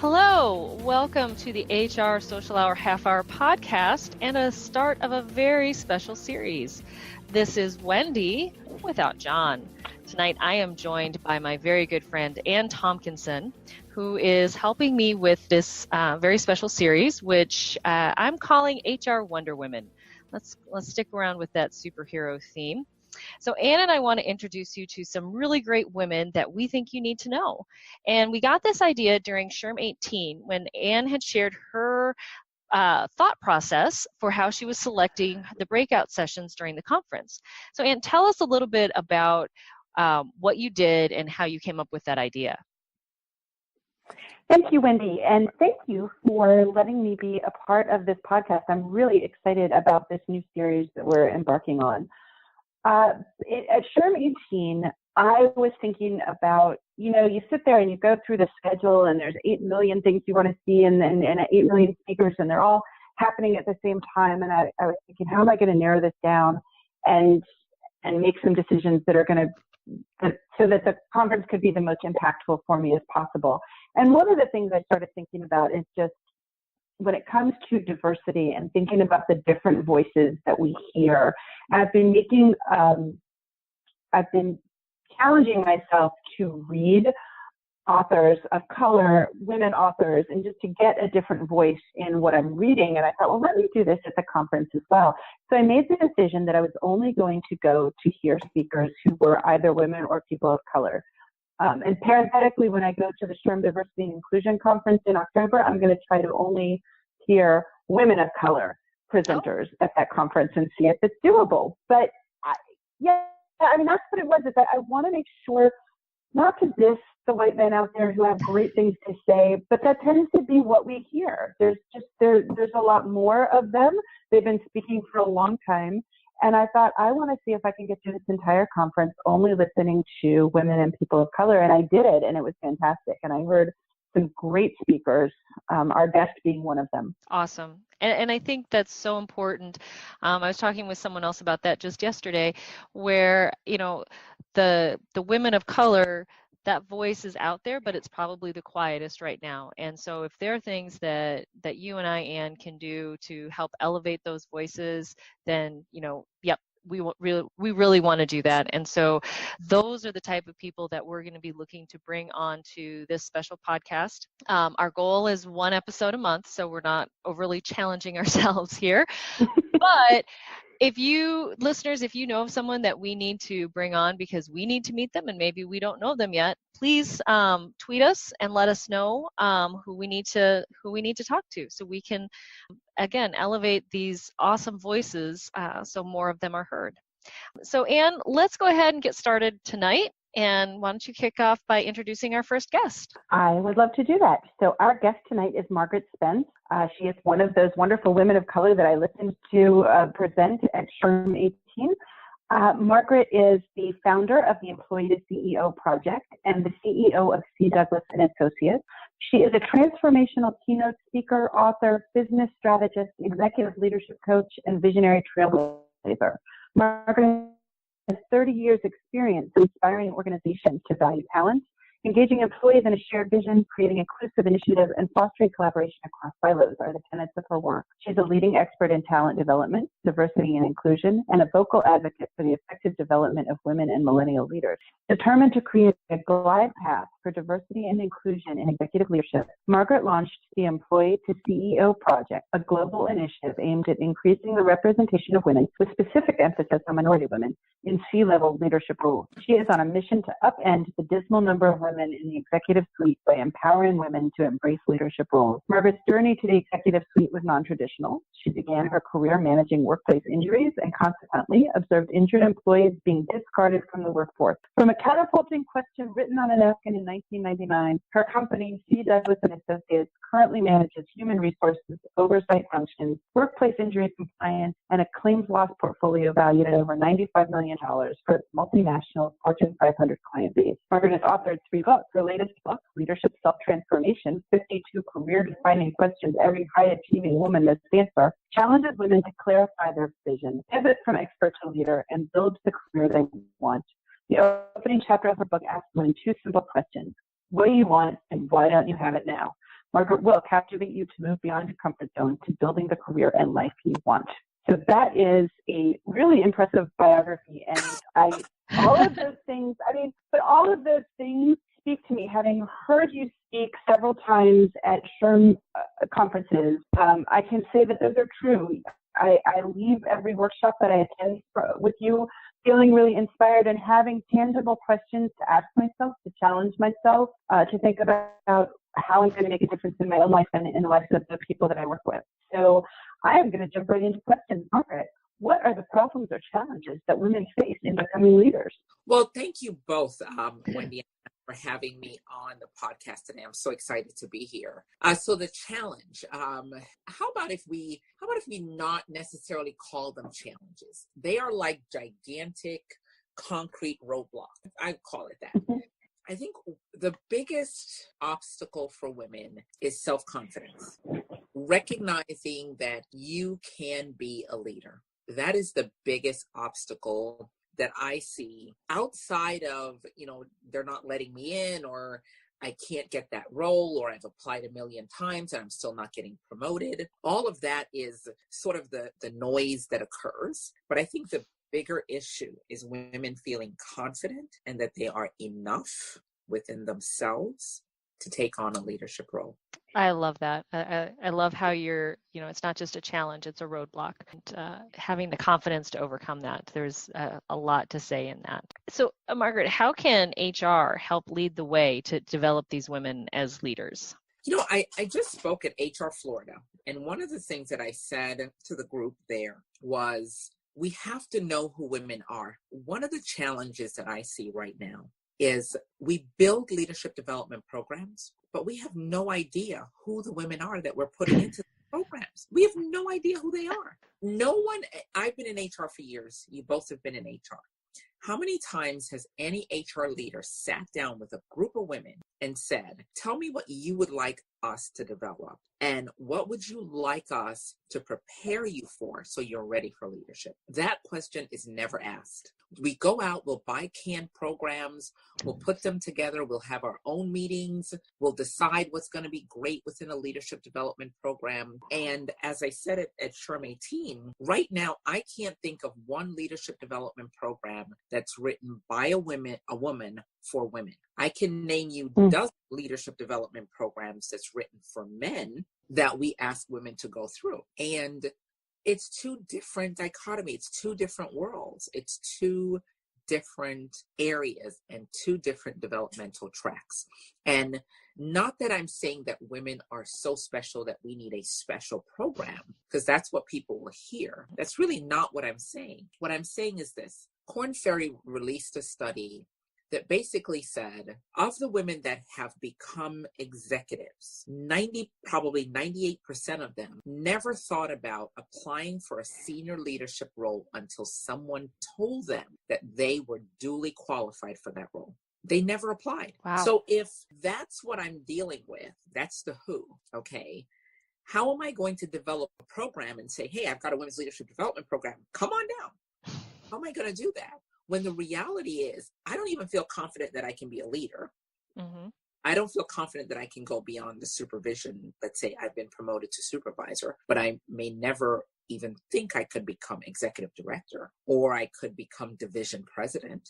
Hello, welcome to the HR Social Hour Half Hour podcast and a start of a very special series. This is Wendy without John. Tonight I am joined by my very good friend Anne Tomkinson, who is helping me with this very special series, which I'm calling HR Wonder Women. Let's stick around with that superhero theme. So Anne and I want to introduce you to some really great women that we think you need to know. And we got this idea during SHRM 18 when Anne had shared her thought process for how she was selecting the breakout sessions during the conference. So Anne, tell us a little bit about what you did and how you came up with that idea. Thank you, Wendy, and thank you for letting me be a part of this podcast. I'm really excited about this new series that we're embarking on. At SHRM 18, I was thinking about, you sit there and you go through the schedule and there's 8 million things you want to see and 8 million speakers and they're all happening at the same time. And I was thinking, how am I going to narrow this down and make some decisions that are going to, so that the conference could be the most impactful for me as possible. And one of the things I started thinking about is just when it comes to diversity and thinking about the different voices that we hear, I've been challenging myself to read authors of color, women authors, and just to get a different voice in what I'm reading. And I thought, well, let me do this at the conference as well. So I made the decision that I was only going to go to hear speakers who were either women or people of color. And parenthetically, when I go to the SHRM Diversity and Inclusion Conference in October, I'm going to try to only hear women of color presenters at that conference and see if it's doable. But that's what it was, is that I want to make sure not to diss the white men out there who have great things to say, but that tends to be what we hear. There's a lot more of them. They've been speaking for a long time. And I thought, I want to see if I can get through this entire conference only listening to women and people of color. And I did it, and it was fantastic. And I heard some great speakers, our guest being one of them. Awesome. And I think that's so important. I was talking with someone else about that just yesterday, where, the women of color, that voice is out there, but it's probably the quietest right now. And so if there are things that you and I, Anne, can do to help elevate those voices, then, we really want to do that. And so those are the type of people that we're going to be looking to bring on to this special podcast. Our goal is 1 episode a month, so we're not overly challenging ourselves here. But if you know of someone that we need to bring on because we need to meet them and maybe we don't know them yet, please tweet us and let us know who we need to talk to, so we can, again, elevate these awesome voices so more of them are heard. So Anne, let's go ahead and get started tonight. And why don't you kick off by introducing our first guest? I would love to do that. So our guest tonight is Margaret Spence. She is one of those wonderful women of color that I listened to present at SHRM 18. Margaret is the founder of the Employee to CEO Project and the CEO of C. Douglas and Associates. She is a transformational keynote speaker, author, business strategist, executive leadership coach, and visionary trailblazer. Margaret has 30 years experience inspiring organizations to value talent, engaging employees in a shared vision, creating inclusive initiatives, and fostering collaboration across silos are the tenets of her work. She's a leading expert in talent development, diversity and inclusion, and a vocal advocate for the effective development of women and millennial leaders. Determined to create a glide path for diversity and inclusion in executive leadership, Margaret launched the Employee to CEO Project, a global initiative aimed at increasing the representation of women with specific emphasis on minority women in C-level leadership roles. She is on a mission to upend the dismal number of women in the executive suite by empowering women to embrace leadership roles. Margaret's journey to the executive suite was non-traditional. She began her career managing workplace injuries and consequently observed injured employees being discarded from the workforce. From a catapulting question written on a napkin in 1999, her company, C. Douglas and Associates, currently manages human resources, oversight functions, workplace injury compliance, and a claims loss portfolio valued at over $95 million for its multinational Fortune 500 client base. Margaret has authored 3 books. Her latest book, Leadership Self-Transformation, 52 career-defining questions every high-achieving woman must answer, challenges women to clarify their vision, pivot from expert to leader, and build the career they want. The opening chapter of her book asks women 2 simple questions. What do you want, and why don't you have it now? Margaret will captivate you to move beyond your comfort zone to building the career and life you want. So that is a really impressive biography. And all of those things speak to me. Having heard you speak several times at SHRM conferences, I can say that those are true. I leave every workshop that I attend with you feeling really inspired and having tangible questions to ask myself, to challenge myself, to think about how I'm going to make a difference in my own life and in the lives of the people that I work with. So I am going to jump right into questions. Margaret, what are the problems or challenges that women face in becoming leaders? Well, thank you both, Wendy, for having me on the podcast today. I'm so excited to be here. So the challenge, how about if we not necessarily call them challenges? They are like gigantic concrete roadblocks. I call it that. Mm-hmm. I think the biggest obstacle for women is self-confidence, recognizing that you can be a leader. That is the biggest obstacle that I see outside of, they're not letting me in, or I can't get that role, or I've applied a million times and I'm still not getting promoted. All of that is sort of the noise that occurs. But I think the bigger issue is women feeling confident and that they are enough within themselves to take on a leadership role. I love that. I love how it's not just a challenge, it's a roadblock. And having the confidence to overcome that, there's a lot to say in that. So, Margaret, how can HR help lead the way to develop these women as leaders? I just spoke at HR Florida, and one of the things that I said to the group there was, we have to know who women are. One of the challenges that I see right now is we build leadership development programs, but we have no idea who the women are that we're putting into the programs. We have no idea who they are. I've been in HR for years. You both have been in HR. How many times has any HR leader sat down with a group of women and said, tell me what you would like us to develop and what would you like us to prepare you for so you're ready for leadership? That question is never asked. We go out, we'll buy canned programs, we'll put them together, we'll have our own meetings, we'll decide what's going to be great within a leadership development program. And as I said at SHRM 18, right now, I can't think of one leadership development program that's written by a woman for women. I can name you dozen leadership development programs that's written for men that we ask women to go through. And it's two different dichotomies. It's two different worlds. It's two different areas and two different developmental tracks. And not that I'm saying that women are so special that we need a special program, because that's what people will hear. That's really not what I'm saying. What I'm saying is this. Korn Ferry released a study that basically said, of the women that have become executives, probably 98% of them never thought about applying for a senior leadership role until someone told them that they were duly qualified for that role. They never applied. Wow. So if that's what I'm dealing with, that's the who, okay? How am I going to develop a program and say, hey, I've got a women's leadership development program, come on down? How am I going to do that? When the reality is, I don't even feel confident that I can be a leader. Mm-hmm. I don't feel confident that I can go beyond the supervision. Let's say I've been promoted to supervisor, but I may never even think I could become executive director, or I could become division president.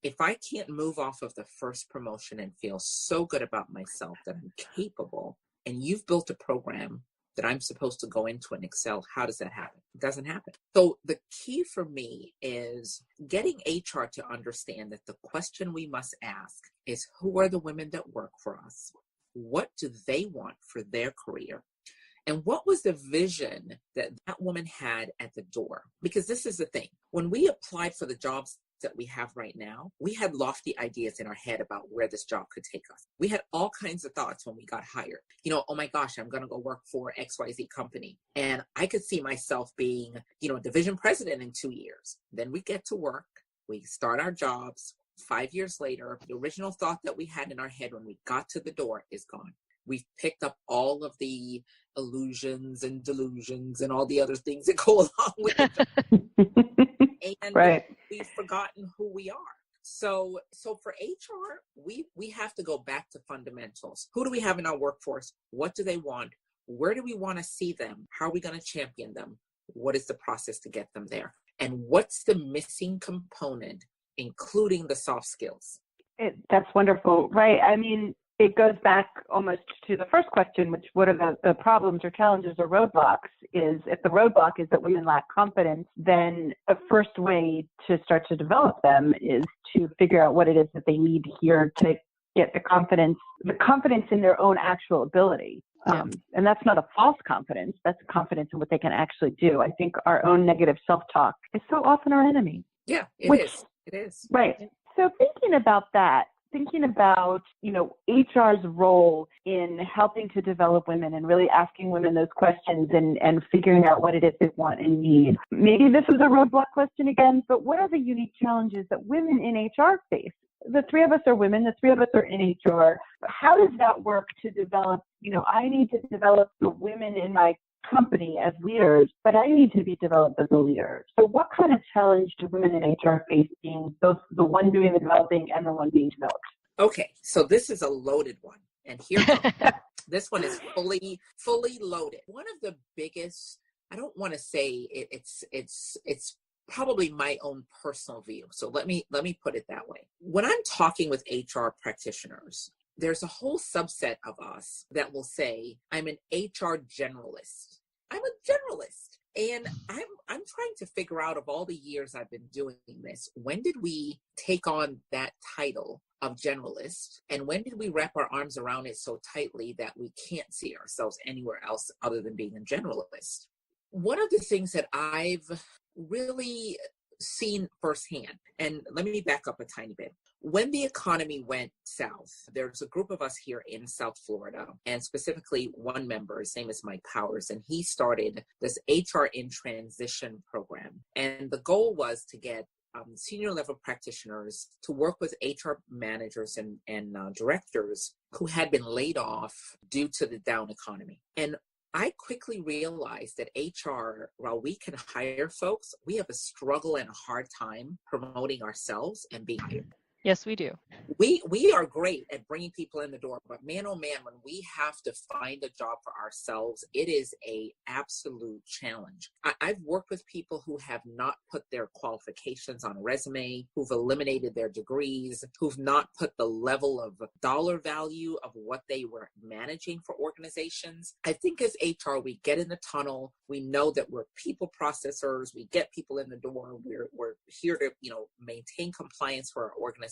If I can't move off of the first promotion and feel so good about myself that I'm capable, and you've built a program that I'm supposed to go into and excel, how does that happen? It doesn't happen. So the key for me is getting HR to understand that the question we must ask is, who are the women that work for us? What do they want for their career? And what was the vision that that woman had at the door? Because this is the thing. When we applied for the jobs that we have right now, we had lofty ideas in our head about where this job could take us. We had all kinds of thoughts when we got hired. Oh my gosh, I'm going to go work for XYZ company. And I could see myself being, division president in 2 years. Then we get to work, we start our jobs. 5 years later, the original thought that we had in our head when we got to the door is gone. We've picked up all of the illusions and delusions and all the other things that go along with it. And right. we've forgotten who we are. So for HR, we have to go back to fundamentals. Who do we have in our workforce? What do they want? Where do we want to see them? How are we going to champion them? What is the process to get them there? And what's the missing component, including the soft skills? That's wonderful, right? I mean, it goes back almost to the first question, which what are the problems or challenges or roadblocks is if the roadblock is that women lack confidence, then a first way to start to develop them is to figure out what it is that they need to hear to get the confidence in their own actual ability. And that's not a false confidence. That's a confidence in what they can actually do. I think our own negative self-talk is so often our enemy. Yeah, it is. Right. So thinking about that, thinking about, HR's role in helping to develop women and really asking women those questions and figuring out what it is they want and need. Maybe this is a roadblock question again, but what are the unique challenges that women in HR face? The three of us are women, the three of us are in HR. How does that work to develop, I need to develop the women in my company as leaders, but I need to be developed as a leader. So what kind of challenge do women in HR face being both the one doing the developing and the one being developed? Okay, so this is a loaded one. And here comes. This one is fully loaded. One of the biggest, I don't want to say it's probably my own personal view. So let me put it that way. When I'm talking with HR practitioners, there's a whole subset of us that will say, I'm an HR generalist. I'm a generalist. And I'm trying to figure out, of all the years I've been doing this, when did we take on that title of generalist? And when did we wrap our arms around it so tightly that we can't see ourselves anywhere else other than being a generalist? One of the things that I've really seen firsthand, and let me back up a tiny bit. When the economy went south, there's a group of us here in South Florida, and specifically one member, his name is Mike Powers, and he started this HR in Transition program. And the goal was to get senior level practitioners to work with HR managers and directors who had been laid off due to the down economy. And I quickly realized that HR, while we can hire folks, we have a struggle and a hard time promoting ourselves and being hired. Yes, we do. We are great at bringing people in the door, but man, oh man, when we have to find a job for ourselves, it is a absolute challenge. I've worked with people who have not put their qualifications on a resume, who've eliminated their degrees, who've not put the level of dollar value of what they were managing for organizations. I think as HR, we get in the tunnel. We know that we're people processors. We get people in the door. We're here to, maintain compliance for our organization.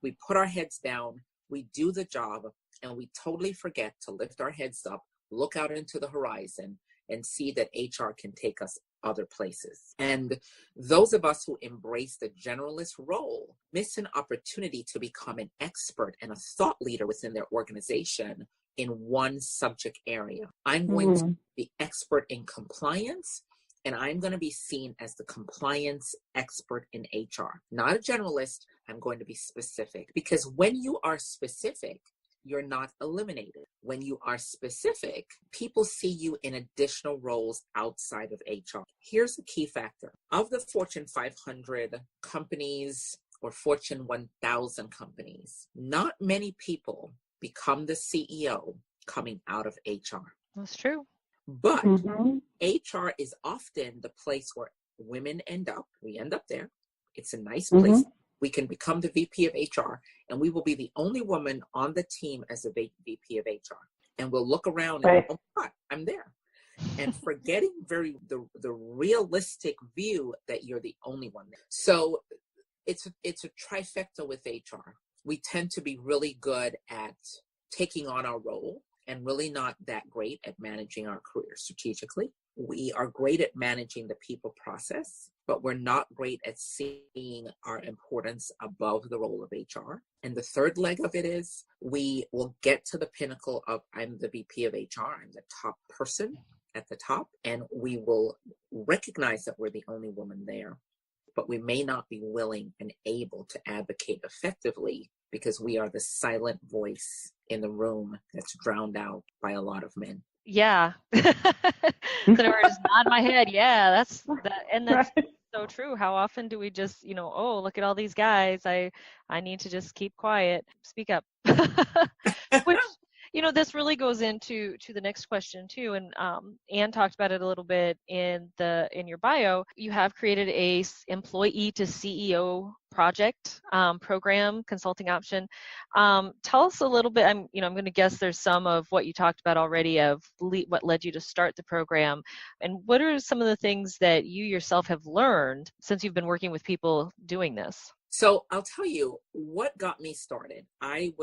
We put our heads down, we do the job, and we totally forget to lift our heads up, look out into the horizon, and see that HR can take us other places. And those of us who embrace the generalist role miss an opportunity to become an expert and a thought leader within their organization in one subject area. I'm going to be expert in compliance, and I'm going to be seen as the compliance expert in HR. Not a generalist, I'm going to be specific. Because when you are specific, you're not eliminated. When you are specific, people see you in additional roles outside of HR. Here's the key factor. Of the Fortune 500 companies or Fortune 1000 companies, not many people become the CEO coming out of HR. That's true. But HR is often the place where women end up. We end up there. It's a nice place. We can become the VP of HR, and we will be the only woman on the team as a VP of HR. And we'll look around and, oh my God, I'm there. And forgetting the realistic view that you're the only one there. So it's a trifecta with HR. We tend to be really good at taking on our role, and really not that great at managing our career strategically. We are great at managing the people process, but we're not great at seeing our importance above the role of HR. And the third leg of it is we will get to the pinnacle of I'm the VP of HR, I'm the top person at the top, and we will recognize that we're the only woman there, but we may not be willing and able to advocate effectively because we are the silent voice in the room that's drowned out by a lot of men. Yeah. The word is nod my head. Yeah, that's that. And that's So true. How often do we just, oh, look at all these guys. I need to just keep quiet. Speak up. Which, this really goes into the next question too. And Anne talked about it a little bit in your bio. You have created a employee to CEO project program consulting option. Tell us a little bit. I'm going to guess there's some of what you talked about already of what led you to start the program, and what are some of the things that you yourself have learned since you've been working with people doing this? So I'll tell you what got me started. I've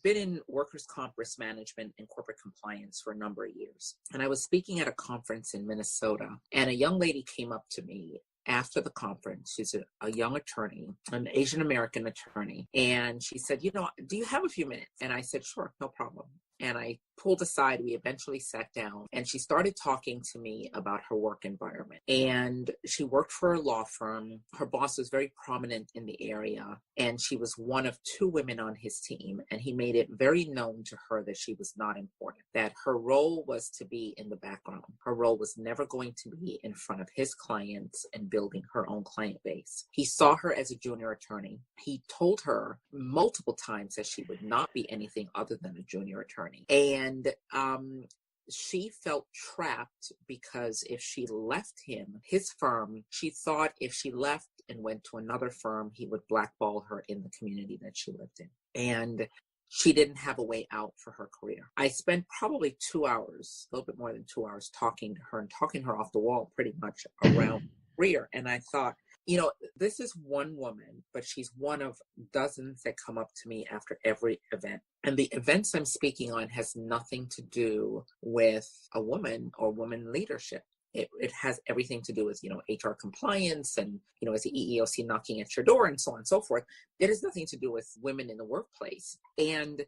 been in workers' comp risk management and corporate compliance for a number of years. And I was speaking at a conference in Minnesota, and a young lady came up to me after the conference. She's a young attorney, an Asian American attorney. And she said, do you have a few minutes? And I said, sure, no problem. And I pulled aside, we eventually sat down, and she started talking to me about her work environment. And she worked for a law firm. Her boss was very prominent in the area, and she was one of two women on his team. And he made it very known to her that she was not important, that her role was to be in the background. Her role was never going to be in front of his clients and building her own client base. He saw her as a junior attorney. He told her multiple times that she would not be anything other than a junior attorney. And she felt trapped because if she left his firm, she thought if she left and went to another firm, he would blackball her in the community that she lived in. And she didn't have a way out for her career. I spent probably 2 hours, a little bit more than 2 hours, talking to her and talking her off the wall pretty much around career. And I thought, this is one woman, but she's one of dozens that come up to me after every event. And the events I'm speaking on has nothing to do with a woman or woman leadership. It has everything to do with, HR compliance and, as the EEOC knocking at your door and so on and so forth. It has nothing to do with women in the workplace. And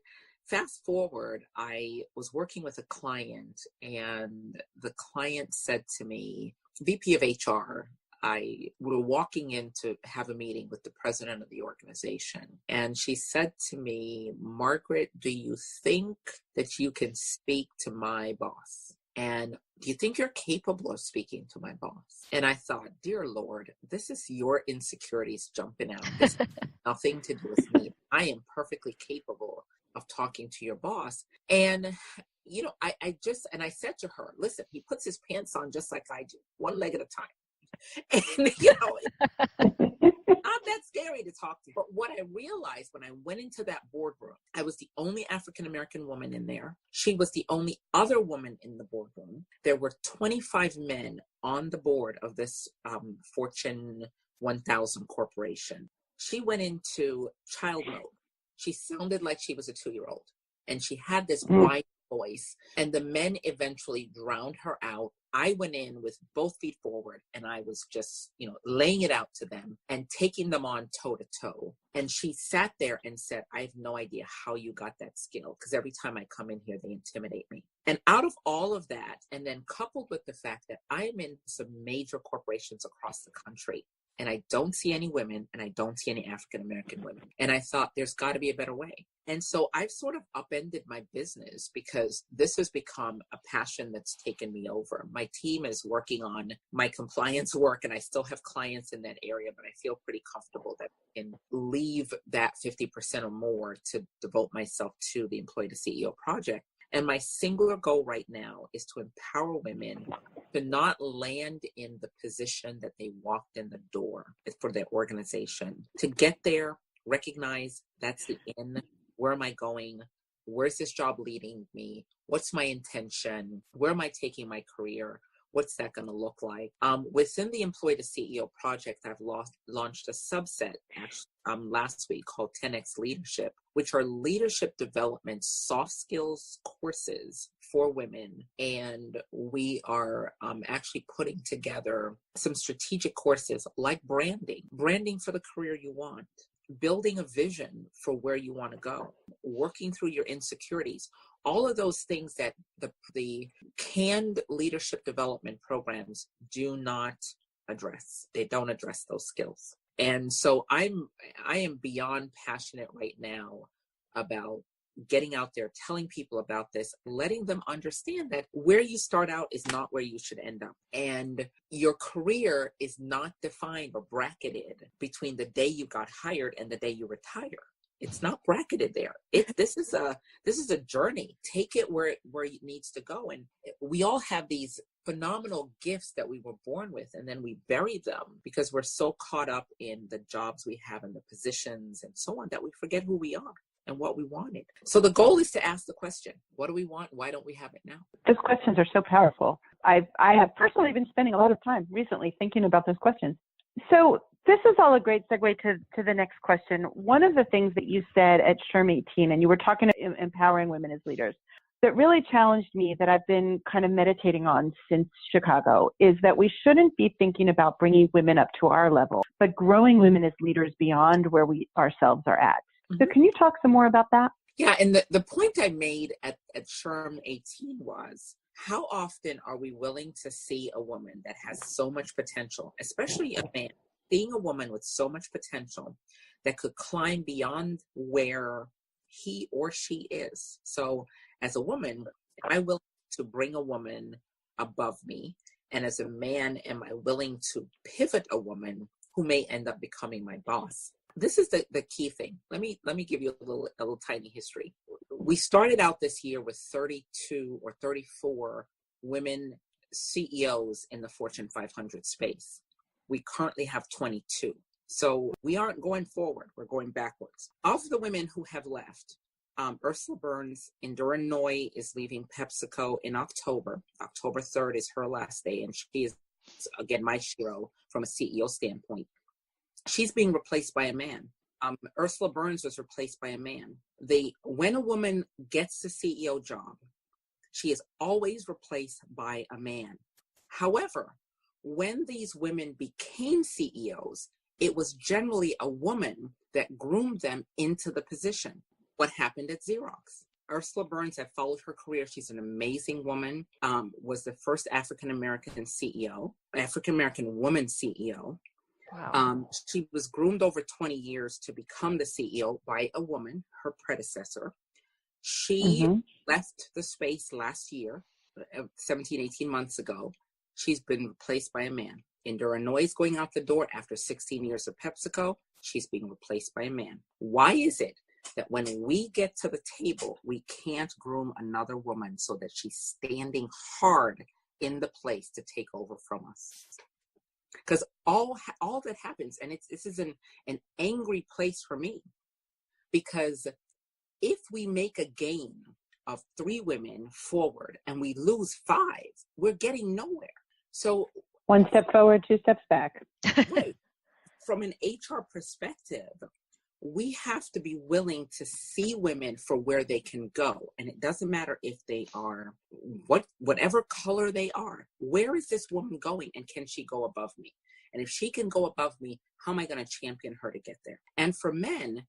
fast forward, I was working with a client, and the client said to me, VP of HR, we were walking in to have a meeting with the president of the organization. And she said to me, Margaret, do you think that you can speak to my boss? And do you think you're capable of speaking to my boss? And I thought, dear Lord, this is your insecurities jumping out. This has nothing to do with me. I am perfectly capable of talking to your boss. And I said to her, listen, he puts his pants on just like I do, one leg at a time. And, not that scary to talk to. But what I realized when I went into that boardroom, I was the only African-American woman in there. She was the only other woman in the boardroom. There were 25 men on the board of this Fortune 1000 corporation. She went into child mode. She sounded like she was a 2-year-old. And she had this wide voice. And the men eventually drowned her out. I went in with both feet forward, and I was just, laying it out to them and taking them on toe to toe. And she sat there and said, I have no idea how you got that skill, because every time I come in here, they intimidate me. And out of all of that, and then coupled with the fact that I'm in some major corporations across the country, and I don't see any women, and I don't see any African-American women. And I thought, there's got to be a better way. And so I've sort of upended my business because this has become a passion that's taken me over. My team is working on my compliance work, and I still have clients in that area, but I feel pretty comfortable that I can leave that 50% or more to devote myself to the Employee to CEO project. And my singular goal right now is to empower women to not land in the position that they walked in the door for their organization, to get there, recognize that's the end. Where am I going? Where's this job leading me? What's my intention? Where am I taking my career? What's that going to look like? Within the Employee to CEO project, I've launched a subset last week called 10X Leadership, which are leadership development soft skills courses for women. And we are actually putting together some strategic courses like branding for the career you want, building a vision for where you want to go, working through your insecurities, all of those things that the canned leadership development programs do not address. They don't address those skills. And so I am beyond passionate right now about getting out there, telling people about this, letting them understand that where you start out is not where you should end up. And your career is not defined or bracketed between the day you got hired and the day you retire. It's not bracketed there. This is a journey. Take it where it needs to go. And we all have these phenomenal gifts that we were born with, and then we bury them because we're so caught up in the jobs we have and the positions and so on that we forget who we are and what we wanted. So the goal is to ask the question, what do we want? Why don't we have it now? Those questions are so powerful. I have personally been spending a lot of time recently thinking about those questions. So this is all a great segue to the next question. One of the things that you said at SHRM 18, and you were talking about empowering women as leaders, that really challenged me, that I've been kind of meditating on since Chicago, is that we shouldn't be thinking about bringing women up to our level, but growing women as leaders beyond where we ourselves are at. So can you talk some more about that? Yeah, and the point I made at SHRM 18 was, how often are we willing to see a woman that has so much potential, especially a man, seeing a woman with so much potential that could climb beyond where he or she is? So as a woman, am I willing to bring a woman above me? And as a man, am I willing to pivot a woman who may end up becoming my boss? This is the key thing. Let me give you a little tiny history. We started out this year with 32 or 34 women CEOs in the Fortune 500 space. We currently have 22. So we aren't going forward, we're going backwards. Of the women who have left, Ursula Burns in Durham is leaving PepsiCo in October. October 3rd is her last day, and she is, again, my hero from a CEO standpoint. She's being replaced by a man. Ursula Burns was replaced by a man. When a woman gets the CEO job, she is always replaced by a man. However, when these women became CEOs, it was generally a woman that groomed them into the position. What happened at Xerox? Ursula Burns, I've followed her career. She's an amazing woman, was the first African-American CEO, African-American woman CEO. Wow. She was groomed over 20 years to become the CEO by a woman, her predecessor. She left the space last year, 17, 18 months ago. She's been replaced by a man. Indira Nooyi going out the door after 16 years of PepsiCo. She's being replaced by a man. Why is it that when we get to the table, we can't groom another woman so that she's standing hard in the place to take over from us? Because all that happens, and this is an angry place for me, because if we make a gain of 3 women forward and we lose 5, we're getting nowhere. So 1 step forward, 2 steps back. Right. From an HR perspective, we have to be willing to see women for where they can go. And it doesn't matter if they are whatever color they are. Where is this woman going, and can she go above me? And if she can go above me, how am I going to champion her to get there? And for men,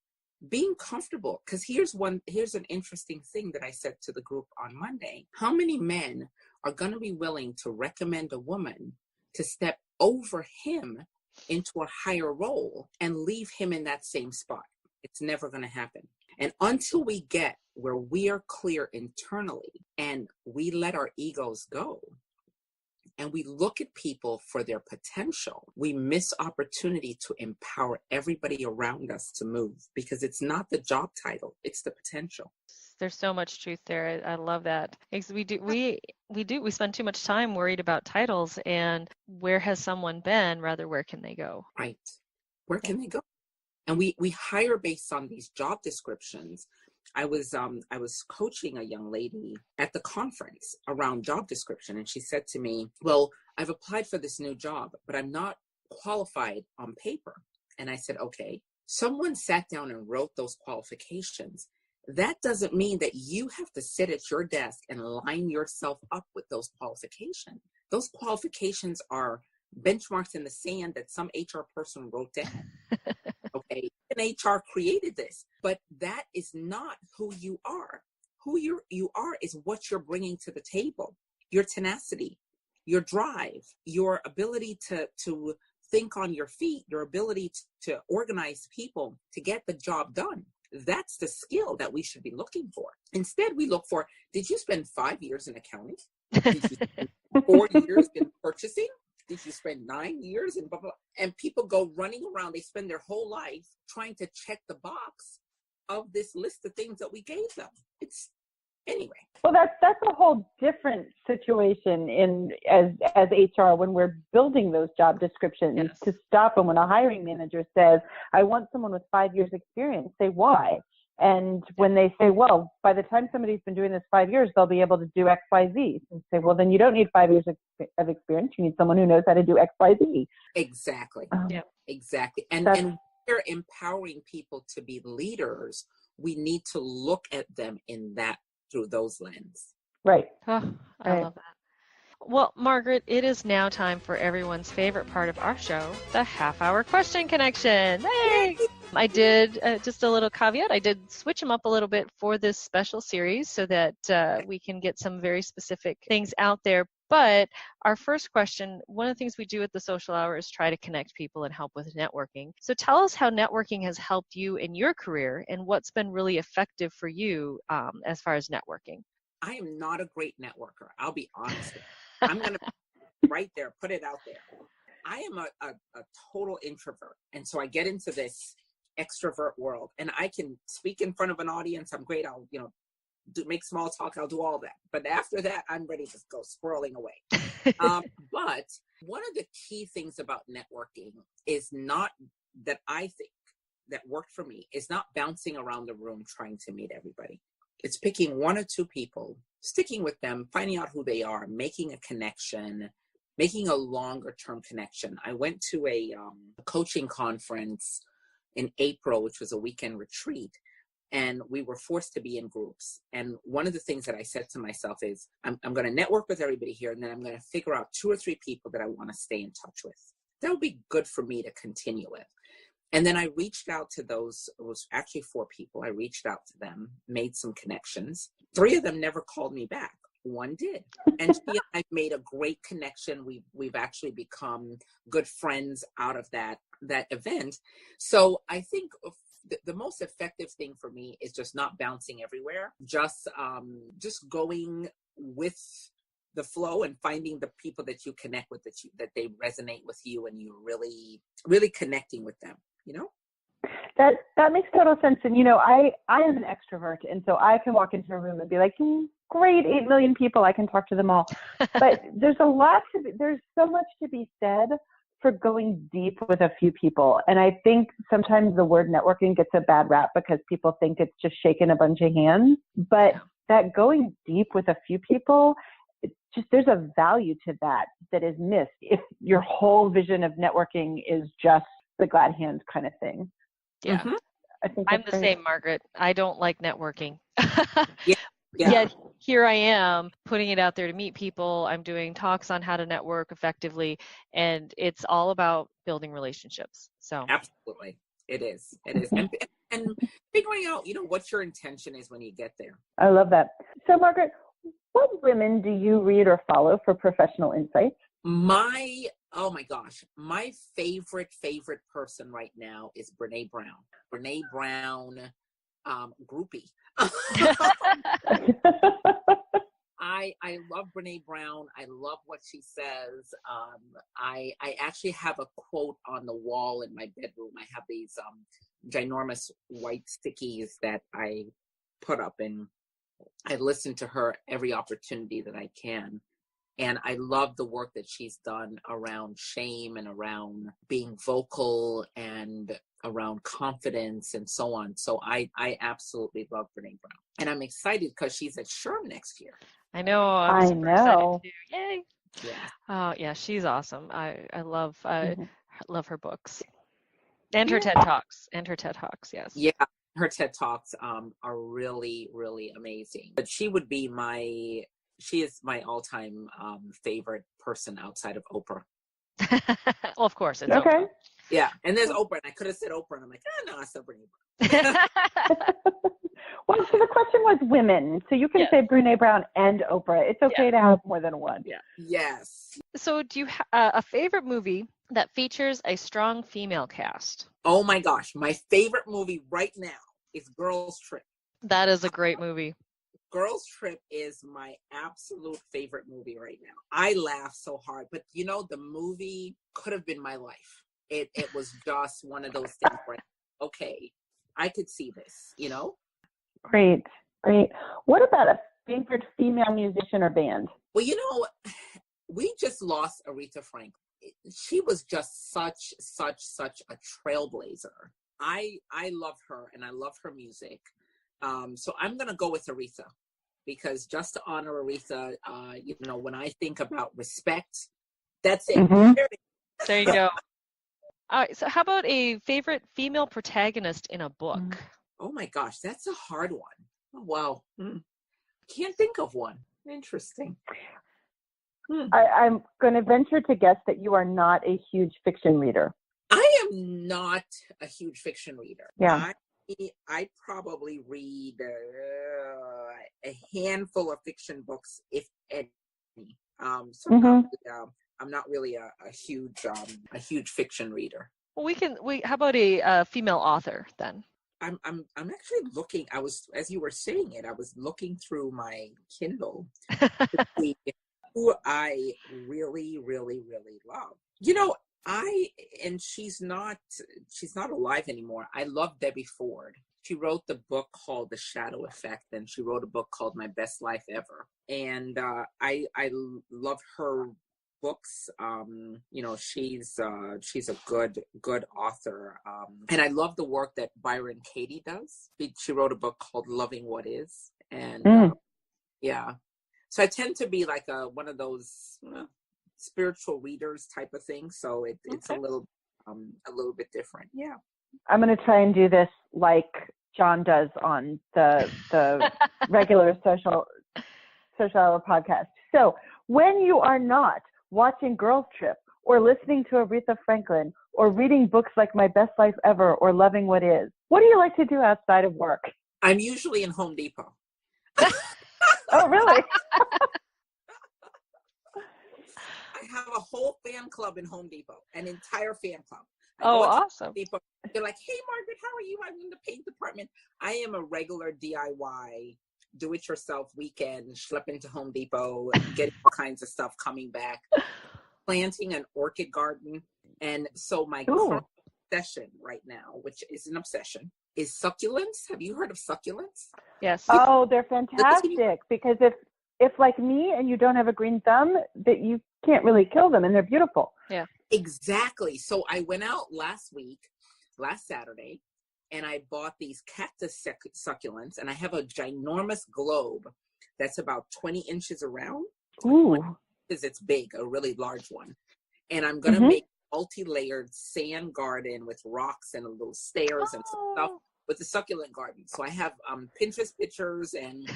being comfortable, because here's an interesting thing that I said to the group on Monday. How many men are going to be willing to recommend a woman to step over him into a higher role and leave him in that same spot? It's never going to happen. And until we get where we are clear internally and we let our egos go and we look at people for their potential, we miss opportunity to empower everybody around us to move, because it's not the job title, it's the potential. There's so much truth there. I love that. Because we spend too much time worried about titles, and where has someone been, rather where can they go? Right. Where can they go? And we hire based on these job descriptions. I was coaching a young lady at the conference around job description, and she said to me, well, I've applied for this new job, but I'm not qualified on paper. And I said, okay, someone sat down and wrote those qualifications. That doesn't mean that you have to sit at your desk and line yourself up with those qualifications. Those qualifications are benchmarks in the sand that some HR person wrote down. Okay, and HR created this, but that is not who you are. Who you are is what you're bringing to the table. Your tenacity, your drive, your ability to think on your feet, your ability to organize people to get the job done. That's the skill that we should be looking for. Instead, we look for, did you spend 5 years in accounting? Did you spend 4 years in purchasing? Did you spend 9 years in blah, blah, blah? And people go running around. They spend their whole life trying to check the box of this list of things that we gave them. Anyway. Well, that's a whole different situation as HR when we're building those job descriptions. Yes. To stop them when a hiring manager says, I want someone with 5 years experience, say why. And when they say, well, by the time somebody's been doing this 5 years, they'll be able to do X, Y, Z. And say, well, then you don't need 5 years of experience. You need someone who knows how to do X, Y, Z. Exactly. Yeah. Exactly. And we're empowering people to be leaders. We need to look at them through those lenses. Right. Oh, I love that. Well, Margaret, it is now time for everyone's favorite part of our show, the half-hour question connection. Hey! I did, just a little caveat, I did switch them up a little bit for this special series so that we can get some very specific things out there. But our first question, one of the things we do at the Social Hour is try to connect people and help with networking. So tell us how networking has helped you in your career and what's been really effective for you as far as networking. I am not a great networker. I'll be honest with you. I'm going to right there, put it out there. I am a total introvert. And so I get into this extrovert world and I can speak in front of an audience. I'm great. I'll, make small talk. I'll do all that. But after that, I'm ready to go swirling away. But one of the key things about networking is not that I think that worked for me is not bouncing around the room trying to meet everybody. It's picking one or two people, sticking with them, finding out who they are, making a connection, making a longer term connection. I went to a coaching conference in April, which was a weekend retreat, and we were forced to be in groups. And one of the things that I said to myself is, I'm going to network with everybody here, and then I'm going to figure out 2 or 3 people that I want to stay in touch with. That would be good for me to continue with. And then I reached out to those, it was actually 4 people. I reached out to them, made some connections. 3 of them never called me back. 1 did. And she and I made a great connection. We've actually become good friends out of that event. So I think the most effective thing for me is just not bouncing everywhere, just going with the flow and finding the people that you connect with, that they resonate with you and you're really, really connecting with them. That makes total sense. And, I am an extrovert. And so I can walk into a room and be like, great, 8 million people. I can talk to them all. But there's so much to be said for going deep with a few people. And I think sometimes the word networking gets a bad rap because people think it's just shaking a bunch of hands. But that going deep with a few people, there's a value to that is missed if your whole vision of networking is just the glad hand kind of thing. Yeah. Mm-hmm. I think I'm the same, Margaret. I don't like networking. Yeah. Yet here I am putting it out there to meet people. I'm doing talks on how to network effectively, and it's all about building relationships. So absolutely, it is. And figuring out, what your intention is when you get there. I love that. So, Margaret, what women do you read or follow for professional insights? Oh my gosh, my favorite person right now is Brene Brown. Brene Brown, groupie. I love Brene Brown. I love what she says. I actually have a quote on the wall in my bedroom. I have these ginormous white stickies that I put up, and I listen to her every opportunity that I can. And I love the work that she's done around shame and around being vocal and around confidence and so on. So I absolutely love Brene Brown. And I'm excited because she's at SHRM next year. I know. I know. Yay. Yeah. Oh, yeah, she's awesome. I love love her books. And her TED Talks. Yes. Yeah. Her TED Talks are really, really amazing. But she is my all-time favorite person outside of Oprah. Well, of course, it's okay. Oprah. Yeah, and there's Oprah, and I could have said Oprah, and I'm like, no, I still Brene Brown. Well, so the question was women. So you can say Brene Brown and Oprah. It's okay to have more than one. Yeah. Yes. So do you have a favorite movie that features a strong female cast? Oh my gosh, my favorite movie right now is Girls Trip. That is a great movie. Girls Trip is my absolute favorite movie right now. I laugh so hard, but you know, the movie could have been my life. It was just one of those things where, okay, I could see this, you know? Great. What about a favorite female musician or band? Well, you know, we just lost Aretha Franklin. She was just such a trailblazer. I love her and I love her music. So I'm going to go with Aretha, because just to honor Aretha, you know, when I think about respect, that's it. Mm-hmm. There you go. All right, so how about a favorite female protagonist in a book? Oh my gosh, that's a hard one. Oh, wow. Can't think of one. Interesting. I'm going to venture to guess that you are not a huge fiction reader. I am not a huge fiction reader. Yeah. I probably read a handful of fiction books, if any. So I'm not really a huge fiction reader. Well, how about a female author then? I'm actually looking. As you were saying it, I was looking through my Kindle to see who I really love. You know, she's not alive anymove. I love Debbie Ford. She wrote the book called The Shadow Effect, and she wrote a book called My Best Life Ever. And I love her books. You know, she's a good author. And I love the work that Byron Katie does. She wrote a book called Loving What Is. And yeah. So I tend to be like one of those spiritual readers type of thing. So it's a little bit different. Yeah. I'm going to try and do this like John does on the regular social hour podcast. So when you are not watching Girls Trip or listening to Aretha Franklin or reading books like My Best Life Ever or Loving What Is, what do you like to do outside of work? I'm usually in Home Depot. Oh, really? I have a whole fan club in Home Depot, an entire fan club. Awesome. Depot, they're like, hey, Margaret, how are you? I'm in the paint department. I am a regular DIY, do-it-yourself weekend, schlep into Home Depot, getting all kinds of stuff coming back, planting an orchid garden. And so my current obsession right now, which is an obsession, is succulents. Have you heard of succulents? Yes. Oh, they're fantastic, because if like me and you don't have a green thumb, that you can't really kill them, and they're beautiful. Yeah. Exactly. So I went out last Saturday, and I bought these cactus succulents, and I have a ginormous globe that's about 20 inches around. Ooh. Because it's big, a really large one. And I'm going to make multi-layered sand garden with rocks and little stairs and stuff with the succulent garden. So I have Pinterest pictures and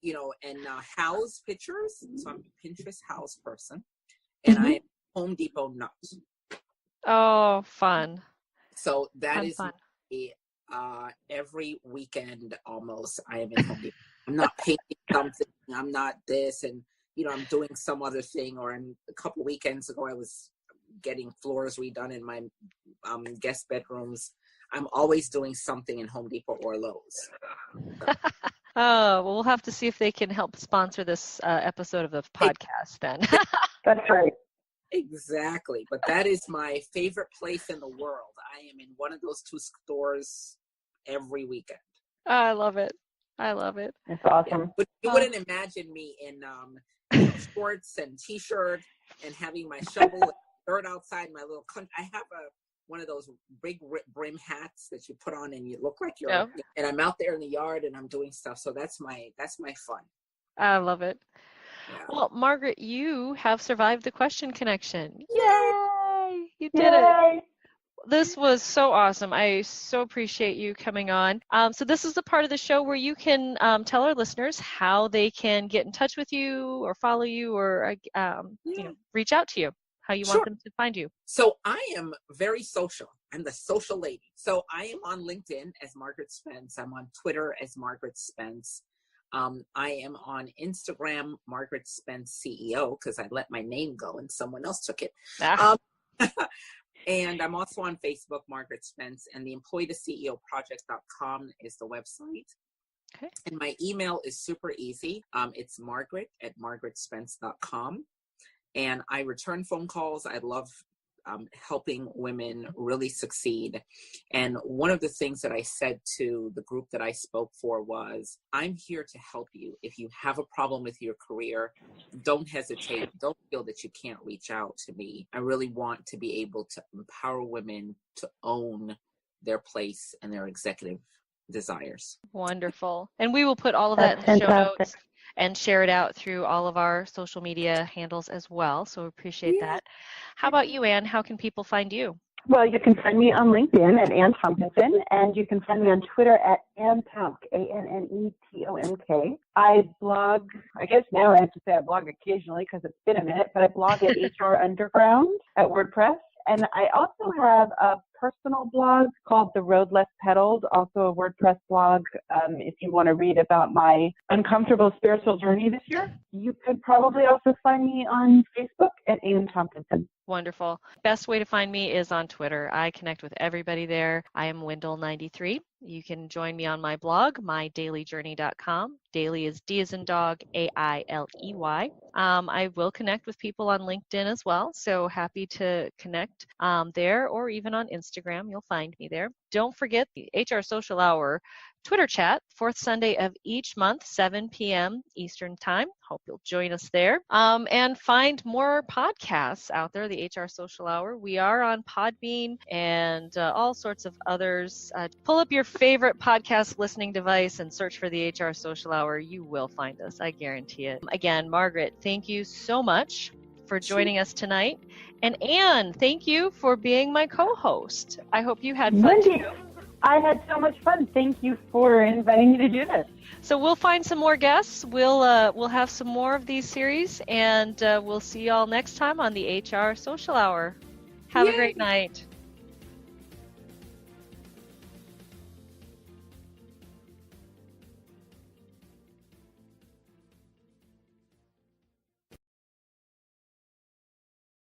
you know, and house pictures. So I'm a Pinterest house person, and I am Home Depot nut. Oh, fun. So that is fun. Every weekend almost I am in Home Depot. I'm not painting something. I'm not this, and you know, I'm doing some other thing. Or a couple weekends ago, I was getting floors redone in my guest bedrooms. I'm always doing something in Home Depot or Lowe's. Oh, well, we'll have to see if they can help sponsor this episode of the podcast then. That's right. Exactly. But that is my favorite place in the world. I am in one of those two stores every weekend. Oh, I love it. It's awesome. Yeah. But you wouldn't imagine me in you know, shorts and t-shirt and having my shovel and dirt outside my little country. I have one of those big brim hats that you put on and you look like you're, and I'm out there in the yard and I'm doing stuff. So that's my fun. I love it. Yeah. Well, Margaret, you have survived the question connection. Yay! You did it. This was so awesome. I so appreciate you coming on. So this is the part of the show where you can tell our listeners how they can get in touch with you or follow you or you know, reach out to you. How you want them to find you. So I am very social. I'm the social lady. So I am on LinkedIn as Margaret Spence. I'm on Twitter as Margaret Spence. I am on Instagram, Margaret Spence CEO, because I let my name go and someone else took it. And I'm also on Facebook, Margaret Spence, and the employee to CEO project.com is the website. Okay. And my email is super easy. It's margaret@margaretspence.com. And I return phone calls. I love helping women really succeed. And one of the things that I said to the group that I spoke for was, I'm here to help you. If you have a problem with your career, don't hesitate. Don't feel that you can't reach out to me. I really want to be able to empower women to own their place and their executive desires. Wonderful. And we will put all of that in the show notes and share it out through all of our social media handles as well. So we appreciate that. How about you, Anne? How can people find you? Well, you can find me on LinkedIn at Anne Tomkinson, and you can find me on Twitter at Anne Tomk, ANNETOMK. I blog, I guess now I have to say I blog occasionally because it's been a minute, but I blog at HR Underground at WordPress. And I also have a personal blog called The Road Less Pedaled, also a WordPress blog. If you want to read about my uncomfortable spiritual journey this year, you could probably also find me on Facebook at Anne Tomkinson. Wonderful. Best way to find me is on Twitter. I connect with everybody there. I am Wendell93. You can join me on my blog, mydailyjourney.com. Daily is D as in dog, AILEY. I will connect with people on LinkedIn as well, so happy to connect there, or even on Instagram. You'll find me there. Don't forget the HR Social Hour Twitter chat, fourth Sunday of each month, 7 p.m. Eastern Time. Hope you'll join us there. And find more podcasts out there, the HR Social Hour. We are on Podbean and all sorts of others. Pull up your favorite podcast listening device and search for the HR Social Hour. You will find us, I guarantee it. Again, Margaret, thank you so much for joining us tonight. And Anne, thank you for being my co-host. I hope you had fun Wendy, too. I had so much fun. Thank you for inviting me to do this. So we'll find some more guests. We'll have some more of these series, and we'll see you all next time on the HR Social Hour. Have a great night.